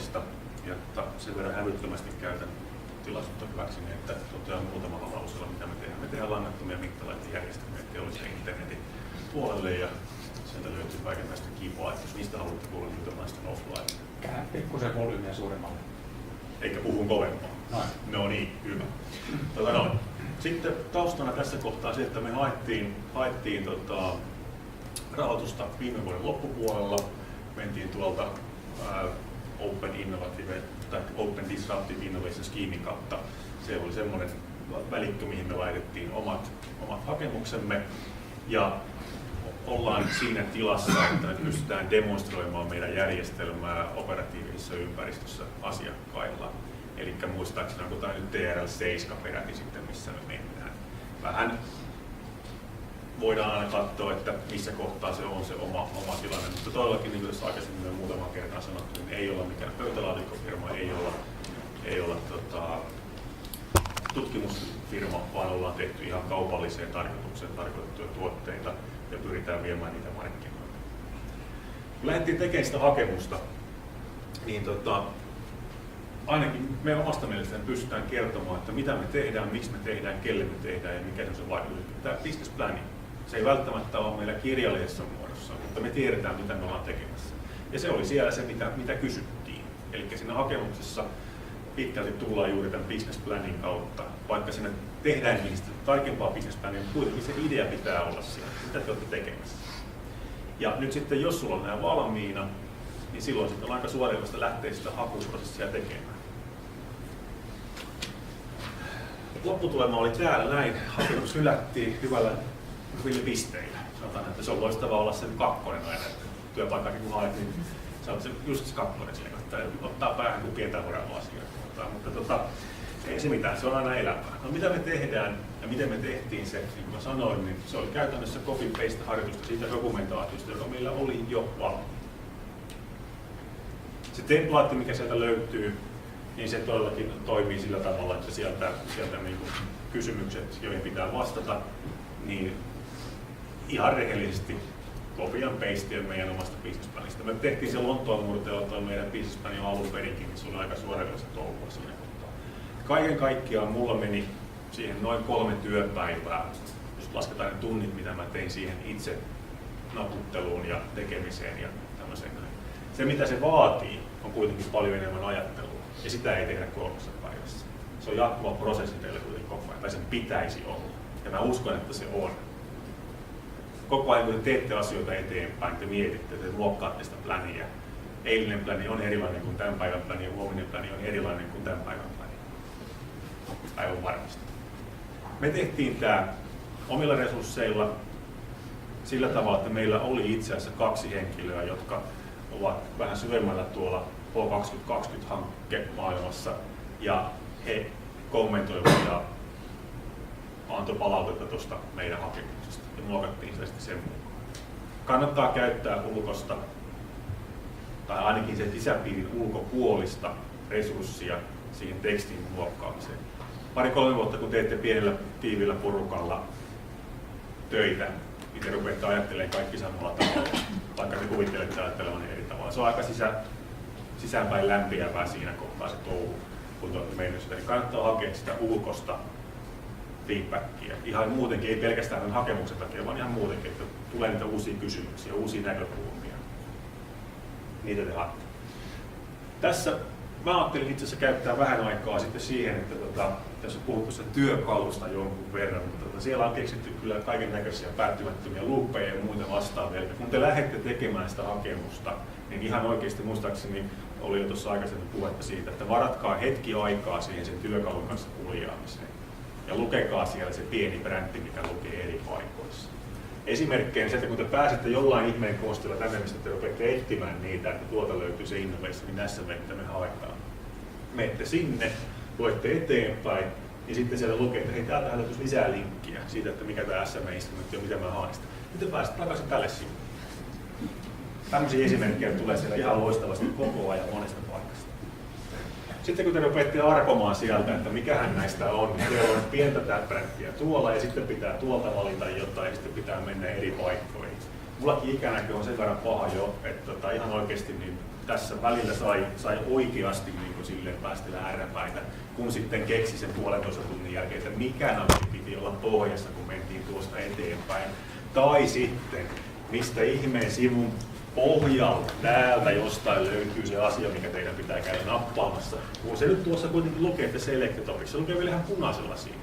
Langattomista, ja sen verran hävyttömästi käytän tilaisuutta hyväkseni, että totean muutamalla lauseella, mitä me tehdään. Me tehdään langattomia mittalaitejärjestelmiä teollisen internetin puolelle, ja sieltä löytyy kaikenlaista kivoa, että jos niistä haluatte kuulla, niin jutellaan offline. Käydään pikkusen volyymiä suuremmalle. Eikä puhun kovempaa. Noin. No niin, hyvä. Sitten taustana tässä kohtaa se, että me haettiin rahoitusta viime vuoden loppupuolella. Mentiin tuolta Open Disruptive Innovation Schemein kautta. Se oli semmoinen välikkö, mihin me laitettiin omat hakemuksemme. Ja ollaan siinä tilassa, että me pystytään demonstroimaan meidän järjestelmää operatiivisessa ympäristössä asiakkailla. Eli muistaakseni onko tämä nyt TRL7 peräti sitten, missä me mennään. Vähän voidaan aina katsoa, että missä kohtaa se on se oma tilanne, mutta todellakin, niin kuin tässä aikaisemmin on muutaman kertaa sanottu, niin ei olla mikään pöytälaatikkofirma, ei olla tutkimusfirma, vaan ollaan tehty ihan kaupalliseen tarkoitukseen tarkoitettuja tuotteita ja pyritään viemään niitä markkinoille. Kun lähdettiin tekemään sitä hakemusta, niin ainakin me omasta mielestäni pystytään kertomaan, että mitä me tehdään, miksi me tehdään, kelle me tehdään ja mikä se on vaikutus. Tämä business planning, se ei välttämättä ole meillä kirjallisessa muodossa, mutta me tiedetään, mitä me ollaan tekemässä. Ja se oli siellä se, mitä kysyttiin. Eli siinä hakemuksessa pitkälti tullaan juuri tämän business planning kautta. Vaikka siinä tehdään niistä tarkempaa business planning, niin kuitenkin se idea pitää olla siellä, mitä te olette tekemässä. Ja nyt sitten, jos sulla on nämä valmiina, niin silloin sitten on aika suoritusta lähteä sitä hakuprosessia tekemään. Lopputulema oli täällä näin. Hakemus hylättiin hyvillä pisteillä. Sanotaan, että se on loistavaa olla sen kakkonen aina. Työpaikkakin kun haet, niin sä oot just se kakkonen sille, että ottaa päähän kuin pientää voidaan asioita. Mutta ei se mitään, se on aina elämää. No mitä me tehdään ja miten me tehtiin se, niin kuin mä sanoin, niin se oli käytännössä copy-paste harjoitusta siitä dokumentaatiosta, joka meillä oli jo valmiina. Se templaatti, mikä sieltä löytyy, niin se todellakin toimii sillä tavalla, että sieltä niin kuin kysymykset, joihin pitää vastata, niin ihan rehellisesti kopian pasteen meidän omasta businessplanista. Me tehtiin se Lontoon murteella tuo meidän businessplan jo alun perinkin, niin se oli aika suorallista touhua siinä kohtaa. Kaiken kaikkiaan mulla meni siihen noin 3 työpäivää, jos lasketaan ne tunnit, mitä mä tein siihen itse naputteluun ja tekemiseen ja tämmöiseen. Se mitä se vaatii on kuitenkin paljon enemmän ajattelua ja sitä ei tehdä 3 päivässä. Se on jatkuva prosessi teille kuitenkin koko ajan, tai sen pitäisi olla. Ja mä uskon, että se on. Koko ajan kun te teette asioita eteenpäin, te mietitte, te muokkaatte sitä pläniä. Eilinen pläni on erilainen kuin tämän päivän pläni ja huominen pläni on erilainen kuin tämän päivän pläni. Aivan varmasti. Me tehtiin tämä omilla resursseilla sillä tavalla, että meillä oli itse asiassa 2 henkilöä, jotka ovat vähän syvemmällä tuolla H2020-hankkemaailmassa ja he kommentoivat ja antoi palautetta tuosta meidän hakemuksesta ja muokattiin sitä sitten sen mukaan. Kannattaa käyttää ulkosta tai ainakin sen sisäpiirin ulkopuolista resurssia siihen tekstin muokkaamiseen. 2-3 vuotta kun teette pienellä tiivillä porukalla töitä, niin te rupeatte ajattelemaan kaikki samalla tavalla, vaikka te kuvittelette ajattelevan eri tavalla. Se on aika sisäänpäin lämpiävää siinä kohtaa se touhu, kun te olette mennyt sitä. Niin kannattaa hakea sitä ulkosta feedbackia. Ihan muutenkin, ei pelkästään hakemuksen takia, vaan ihan muutenkin, että tulee niitä uusia kysymyksiä, uusia näkökulmia. Niitä te haette. Tässä mä ajattelin itse asiassa käyttää vähän aikaa sitten siihen, että tässä on puhuttu sitä työkalusta jonkun verran, mutta siellä on keksitty kyllä kaiken näköisiä päättymättömiä luuppeja ja muita vastaavia. Kun te lähdette tekemään sitä hakemusta, niin ihan oikeasti muistaakseni oli jo tuossa aikaisemmin puhetta siitä, että varatkaa hetki aikaa siihen sen työkalun kanssa kuljaamiseen. Ja lukekaa siellä se pieni brändi, mikä lukee eri paikoissa. Esimerkkeinä se, että kun te pääsette jollain ihmeen konstilla tänne, mistä te rupeatte etsimään niitä, että tuolta löytyy se innovation, niin tässä me haetaan. Menette sinne, luette eteenpäin, ja sitten siellä lukee, että hei, täältä löytyisi lisää linkkiä siitä, että mikä tämä SM-instrumentti on, mitä mä haen sitä. Nyt te pääsette takaisin tälle sivulle. Tällaisia esimerkkejä tulee siellä ihan loistavasti koko ajan monesta paikasta. Sitten kun te rupeatte arpomaan sieltä, että mikähän näistä on, niin siellä on pientä täpränttiä tuolla ja sitten pitää tuolta valita jotain ja sitten pitää mennä eri paikkoihin. Mullakin ikänäkö on sen verran paha jo, että ihan oikeasti niin tässä välillä sai oikeasti niin silleen päästellä ääräpäitä, kun sitten keksi sen 1,5 tunnin jälkeen, että mikä nappi piti olla pohjassa, kun mentiin tuosta eteenpäin. Tai sitten, mistä ihmeen sivun pohjalta täältä jostain löytyy se asia, mikä teidän pitää käydä nappaamassa. Kun se nyt tuossa kuitenkin lukee, että Select Topics, se lukee vielä ihan punaisella siinä.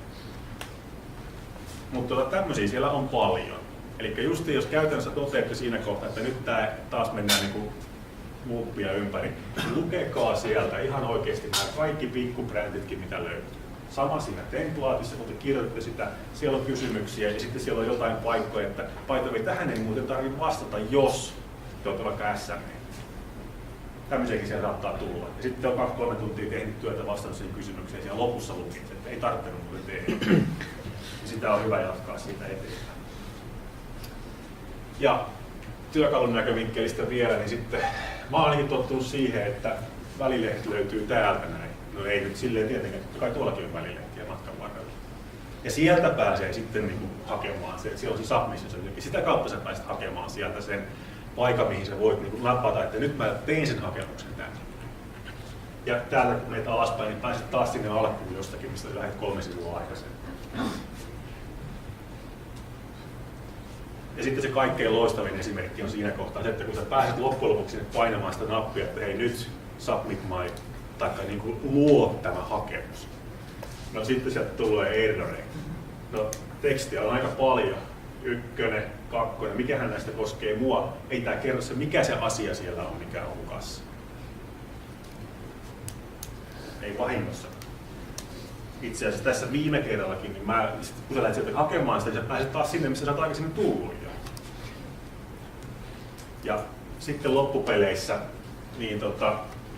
Mutta tämmöisiä siellä on paljon. Eli just jos käytännössä toteatte siinä kohtaa, että nyt taas mennään niinku luuppia ympäri, niin lukekaa sieltä ihan oikeasti nämä kaikki pikkubränditkin, mitä löytyy. Sama siinä templaatissa, kun te kirjoitatte sitä, siellä on kysymyksiä ja sitten siellä on jotain paikkoja, että paitovi, tähän ei muuten tarvitse vastata, jos te olette vaikka SME. Tämmöisiäkin siellä saattaa tulla. Ja sitten on 2-3 tuntia tehnyt työtä vastannut siihen kysymykseen, siellä lopussa lukee, että ei tarvitse muuten tehdä. Ja sitä on hyvä jatkaa siitä eteenpäin. Ja työkalun näkövinkkelistä vielä, niin sitten mä oon ainakin tottunut siihen, että välilehdet löytyy täältä näin. No ei nyt silleen tietenkään, totta kai tuollakin on välilehtiä matkan varrella. Ja sieltä pääsee sitten niin kuin hakemaan se, että siellä on se submission, ja sitä kautta sä pääset hakemaan sieltä sen paikan, mihin sä voit niin kuin napata, että nyt mä tein sen hakemuksen tänne. Ja täältä kun menet alaspäin, niin pääset taas sinne alkuun jostakin, mistä lähdet 3 sivua aikaisemmin. Ja sitten se kaikkein loistavin esimerkki on siinä kohtaa se, että kun sä pääset loppujen lopuksi sinne painamaan sitä nappia, että hei nyt submit my, tai niin kuin luo tämä hakemus. No sitten sieltä tulee erroreita. No tekstiä on aika paljon. 1, 2, mikähän näistä koskee mua. Ei tää kerro se, mikä se asia siellä on, mikä on hukassa. Ei vahingossa. Itse asiassa tässä viime kerrallakin, niin kun sä lähdet sieltä hakemaan sitä, niin sä pääset taas sinne, missä sä oot aikaisemmin tullut jo. Ja sitten loppupeleissä, niin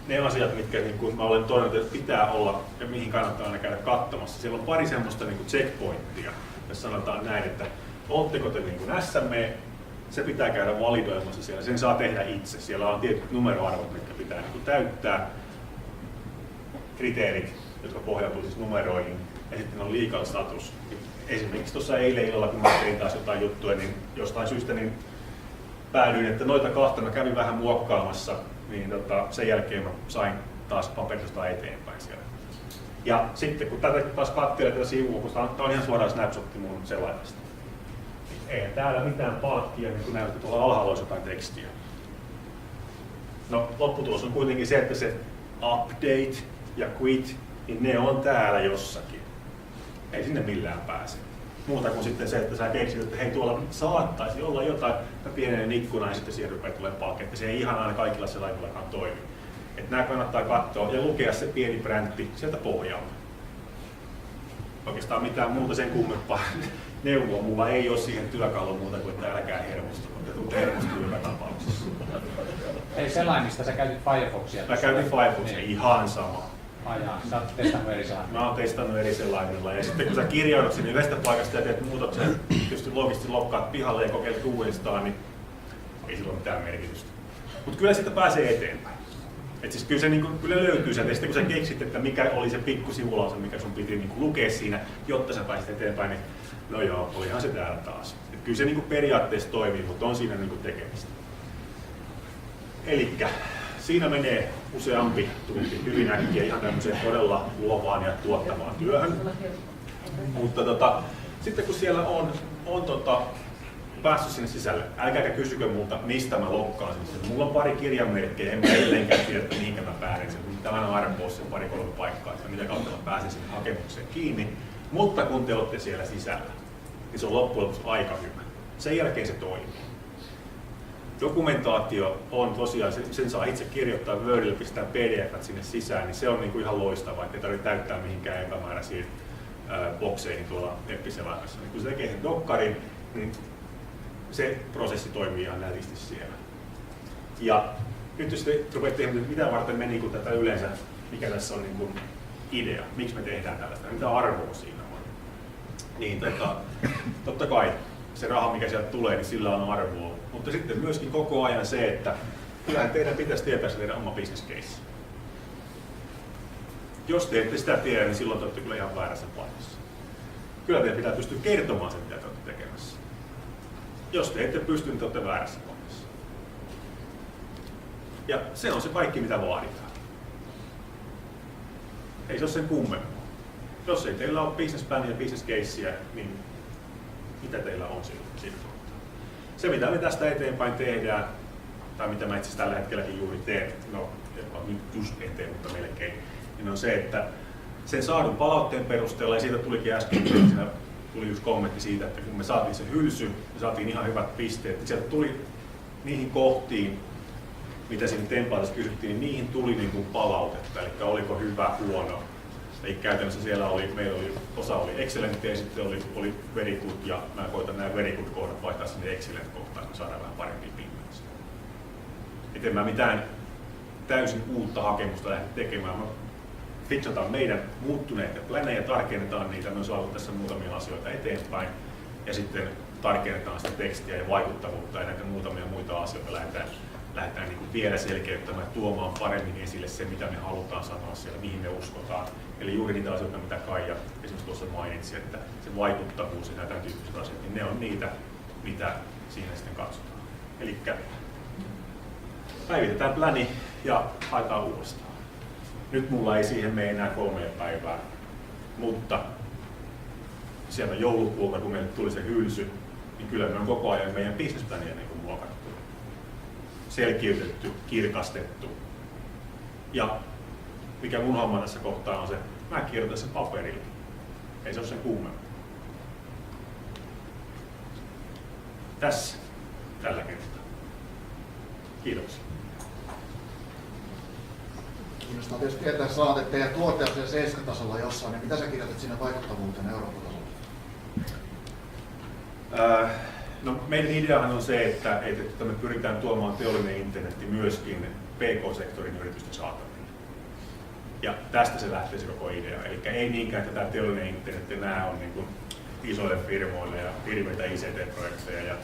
ne asiat, mitkä niin kun mä olen todennut, että pitää olla ja mihin kannattaa aina käydä katsomassa. Siellä on pari semmoista niin kuin checkpointtia, jos sanotaan näin, että ootteko te niin kuin SME, se pitää käydä validoimassa siellä, sen saa tehdä itse. Siellä on tietyt numeroarvot, mitkä pitää niin kuin täyttää, kriteerit, jotka pohjautuu siis numeroihin, ja sitten on legal status. Esimerkiksi tuossa eilen illalla, kun mä tein taas jotain juttuja, niin jostain syystä niin päädyin, että noita kahta mä kävin vähän muokkaamassa, niin sen jälkeen mä sain taas paperista eteenpäin siellä. Ja sitten kun tätä taas katselee tätä sivua, kun tää on ihan suoraan snapshotti mun selaimesta. Eihän täällä mitään palkkia, niin kun näyttää, että tuolla alhaalla olisi jotain tekstiä. No lopputulos on kuitenkin se, että se update ja quit, niin ne on täällä jossakin. Ei sinne millään pääse. Muuta kuin sitten se, että sä keksit, että hei tuolla saattaisi olla jotain pienen ikkuna ja sitten siihen rupeaa tulemaan paketti. Se ei ihan aina kaikilla selaimellakaan toimi. Että nämä kannattaa katsoa ja lukea se pieni bräntti sieltä pohjalta. Oikeastaan mitään muuta sen kummempaa neuvoa mulla ei ole siihen työkaluun muuta kuin, että älkää hermostuko. Te tulet hermostumaan joka tapauksessa. Ei selaimista, sä käytit Firefoxia. Mä käytin Firefoxia, niin. Ihan sama. Ajaa, sä oot testannut eri selaimilla. Mä oon testannut eri selaimilla ja sitten kun sä kirjaudut sinne yhdestä paikasta ja teet muutoksen, tietysti logisesti lokkaat pihalle ja kokeilet uudestaan, niin ei sillä ole mitään merkitystä. Mutta kyllä siitä pääsee eteenpäin. Et siis kyllä se kyllä löytyy sieltä, ja sitten kun sä keksit, että mikä oli se pikku sivulause, mikä sun piti lukea siinä, jotta sä pääsit eteenpäin, niin no joo, olihan se täällä taas. Et kyllä se periaatteessa toimii, mutta on siinä tekemistä. Elikkä siinä menee useampi tunti hyvin äkkiä ihan tämmöiseen todella luovaan ja tuottavaan työhön. Mutta sitten kun siellä on päässyt sinne sisälle, älkääkä kysykö multa, mistä mä lokkaan sen. Mulla on pari kirjanmerkkejä, en mä edelleenkään tiedä, että mihinkä mä pääden sen. Pitää aina arpoa sen 2-3 paikkaa, että mitä kautta mä pääsen sinne hakemukseen kiinni. Mutta kun te olette siellä sisällä, niin se on loppujen lopuksi aika hyvä. Sen jälkeen se toimii. Dokumentaatio on tosiaan, sen saa itse kirjoittaa Wordille, pistää PDF sinne sisään, niin se on ihan loistavaa, ettei tarvitse täyttää mihinkään epämääräisiin bokseihin tuolla web-selaimessa. Niin kun se tekee sen dokkarin, niin se prosessi toimii ihan nätisti siellä. Ja nyt jos te rupeatte ihmettelemään, mitä varten me tätä yleensä, mikä tässä on idea, miksi me tehdään tällaista, mitä arvoa siinä on. Niin totta kai se raha, mikä sieltä tulee, niin sillä on arvoa. Mutta sitten myöskin koko ajan se, että kyllähän teidän pitäisi tietää se teidän oma business case. Jos te ette sitä tiedä, niin silloin te olette kyllä ihan väärässä paikassa. Kyllä teidän pitää pystyä kertomaan sen, mitä te olette tekemässä. Jos te ette pysty, niin te olette väärässä paikassa. Ja se on se kaikki, mitä vaaditaan. Ei se ole sen kummempaa. Jos ei teillä ole business plania ja business casea, niin mitä teillä on siinä? Se, mitä me tästä eteenpäin tehdään, tai mitä mä itse asiassa tällä hetkelläkin juuri teen, no nyt just eteen, mutta melkein, niin on se, että sen saadun palautteen perusteella, ja siitä tulikin äsken, siinä tuli yksi kommentti siitä, että kun me saatiin se hylsy, me saatiin ihan hyvät pisteet, että sieltä tuli niihin kohtiin, mitä siinä tempailassa kysyttiin, niin niihin tuli niin kuin palautetta, eli oliko hyvä, huono. Eli käytännössä siellä meillä oli, osa oli excellent ja sitten oli very good, ja mä koitan nämä very good kohdat vaihtaa sinne excellent kohtaan, että saadaan vähän parempia pinnoja. Et en mä mitään täysin uutta hakemusta lähde tekemään. Me fixataan meidän muuttuneita planeja, tarkennetaan niitä, me on saatu tässä muutamia asioita eteenpäin, ja sitten tarkennetaan sitä tekstiä ja vaikuttavuutta ja näitä muutamia muita asioita lähdetään niin kuin vielä selkeyttämään ja tuomaan paremmin esille se, mitä me halutaan sanoa siellä, mihin me uskotaan. Eli juuri niitä asioita, mitä Kaija esimerkiksi tuossa mainitsi, että se vaikuttavuus ja tämän tyyppiset asiat, niin ne on niitä, mitä siinä sitten katsotaan. Eli päivitetään pläni ja haetaan uudestaan. Nyt mulla ei siihen mene enää 3 päivää, mutta sieltä joulukuulta, kun meille tuli se hylsy, niin kyllä me on koko ajan meidän business-pläniä niin muokattu, selkiytetty, kirkastettu. Ja mikä mun homma tässä kohtaa on se, mä kirjoitan sen paperille. Ei se ole sen kummempaa. Tässä tällä kertaa. Kiitoksia. Kiinnostaa tietysti tietää, että saat, että teidän tuote on siellä 7-tasolla jossain, niin mitä sä kirjoitat sinne vaikuttavuuteen Eurooppa-tasolla? No, meidän ideahan on se, että me pyritään tuomaan teollinen internetti myöskin PK-sektorin yritysten saataville. Ja tästä se lähtee se koko idea. Eli ei niinkään, että tämä teollinen internet ja nämä on niin kuin isoille firmoille ja hirveitä ICT-projekteja ja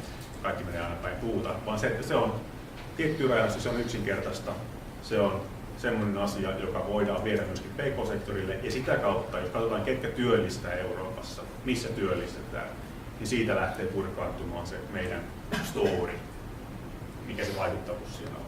kaikki menee aina päin puuta, vaan se, että se on tiettyyn rajassa, se on yksinkertaista, se on semmoinen asia, joka voidaan viedä myöskin PK-sektorille, ja sitä kautta, jos katsotaan ketkä työllistää Euroopassa, missä työllistetään, niin siitä lähtee purkaantumaan se meidän story, mikä se vaikuttavuus siellä on.